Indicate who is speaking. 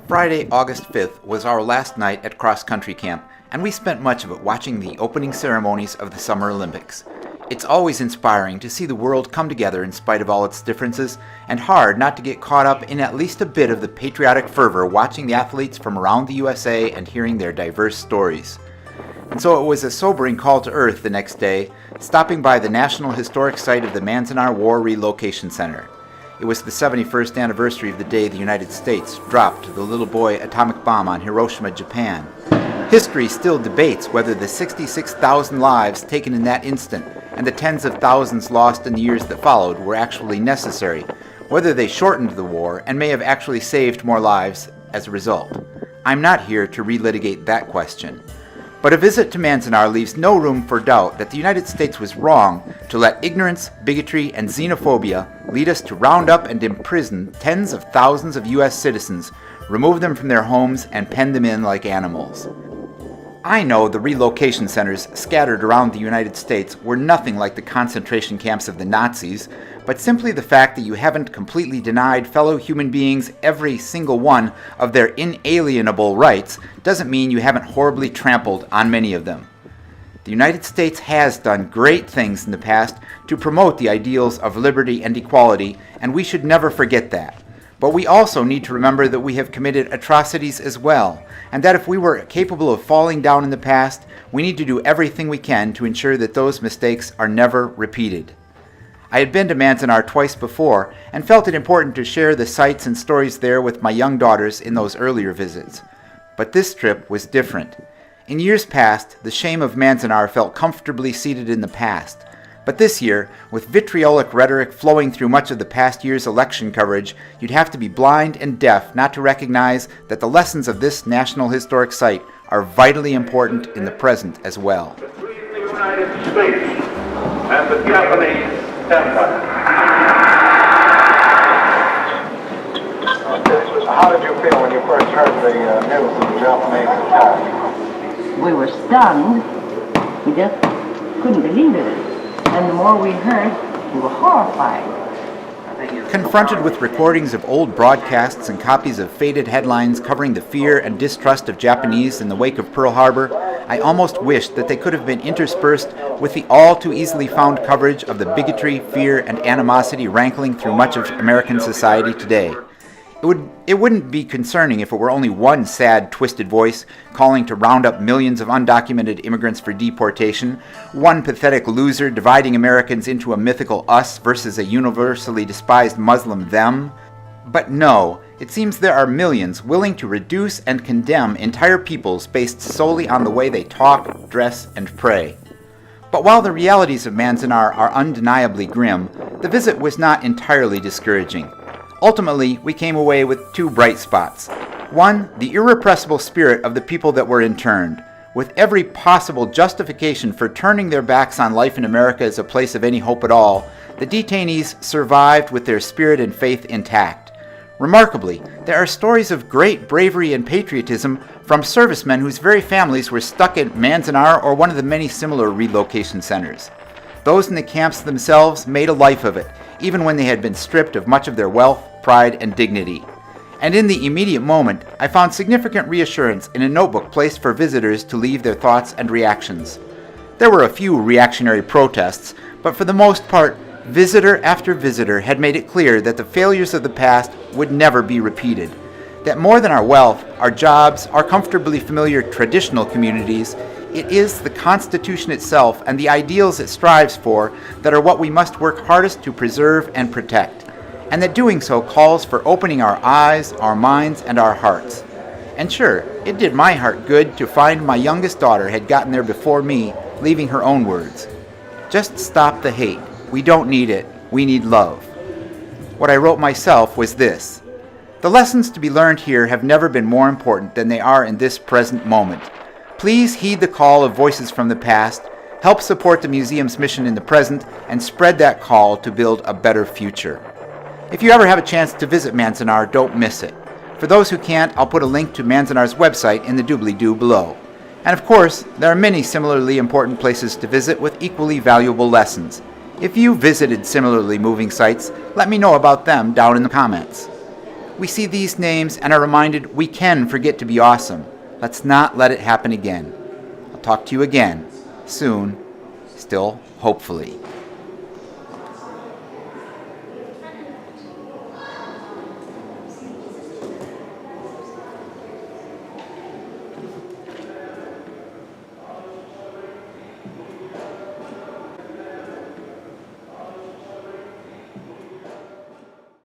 Speaker 1: Friday, August 5th was our last night at Cross Country Camp, and we spent much of it watching the opening ceremonies of the Summer Olympics. It's always inspiring to see the world come together in spite of all its differences, and hard not to get caught up in at least a bit of the patriotic fervor watching the athletes from around the USA and hearing their diverse stories. And so it was a sobering call to earth the next day, stopping by the National Historic Site of the Manzanar War Relocation Center. It was the 71st anniversary of the day the United States dropped the little boy atomic bomb on Hiroshima, Japan. History still debates whether the 66,000 lives taken in that instant and the tens of thousands lost in the years that followed were actually necessary, whether they shortened the war and may have actually saved more lives as a result. I'm not here to relitigate that question. But a visit to Manzanar leaves no room for doubt that the United States was wrong to let ignorance, bigotry, and xenophobia lead us to round up and imprison tens of thousands of U.S. citizens, remove them from their homes, and pen them in like animals. I know the relocation centers scattered around the United States were nothing like the concentration camps of the Nazis, but simply the fact that you haven't completely denied fellow human beings every single one of their inalienable rights doesn't mean you haven't horribly trampled on many of them. The United States has done great things in the past to promote the ideals of liberty and equality, and we should never forget that. But we also need to remember that we have committed atrocities as well, and that if we were capable of falling down in the past, we need to do everything we can to ensure that those mistakes are never repeated. I had been to Manzanar twice before and felt it important to share the sights and stories there with my young daughters in those earlier visits. But this trip was different. In years past, the shame of Manzanar felt comfortably seated in the past. But this year, with vitriolic rhetoric flowing through much of the past year's election coverage, you'd have to be blind and deaf not to recognize that the lessons of this National Historic Site are vitally important in the present as well.
Speaker 2: Between the United States and the Japanese Empire.
Speaker 3: How did you feel when you first heard the news of the Japanese attack?
Speaker 4: We were stunned. We just couldn't believe it. And the more we heard, we were horrified.
Speaker 1: Confronted with recordings of old broadcasts and copies of faded headlines covering the fear and distrust of Japanese in the wake of Pearl Harbor, I almost wished that they could have been interspersed with the all too easily found coverage of the bigotry, fear, and animosity rankling through much of American society today. It wouldn't be concerning if it were only one sad, twisted voice calling to round up millions of undocumented immigrants for deportation, one pathetic loser dividing Americans into a mythical us versus a universally despised Muslim them. But no, it seems there are millions willing to reduce and condemn entire peoples based solely on the way they talk, dress, and pray. But while the realities of Manzanar are undeniably grim, the visit was not entirely discouraging. Ultimately, we came away with two bright spots. One, the irrepressible spirit of the people that were interned. With every possible justification for turning their backs on life in America as a place of any hope at all, the detainees survived with their spirit and faith intact. Remarkably, there are stories of great bravery and patriotism from servicemen whose very families were stuck at Manzanar or one of the many similar relocation centers. Those in the camps themselves made a life of it, even when they had been stripped of much of their wealth, pride, and dignity. And in the immediate moment, I found significant reassurance in a notebook placed for visitors to leave their thoughts and reactions. There were a few reactionary protests, but for the most part, visitor after visitor had made it clear that the failures of the past would never be repeated. That more than our wealth, our jobs, our comfortably familiar traditional communities, it is the Constitution itself and the ideals it strives for that are what we must work hardest to preserve and protect, and that doing so calls for opening our eyes, our minds, and our hearts. And sure, it did my heart good to find my youngest daughter had gotten there before me, leaving her own words. Just stop the hate. We don't need it. We need love. What I wrote myself was this: the lessons to be learned here have never been more important than they are in this present moment. Please heed the call of voices from the past, help support the museum's mission in the present, and spread that call to build a better future. If you ever have a chance to visit Manzanar, don't miss it. For those who can't, I'll put a link to Manzanar's website in the doobly-doo below. And of course, there are many similarly important places to visit with equally valuable lessons. If you visited similarly moving sites, let me know about them down in the comments. We see these names and are reminded we can forget to be awesome. Let's not let it happen again. I'll talk to you again soon, still hopefully.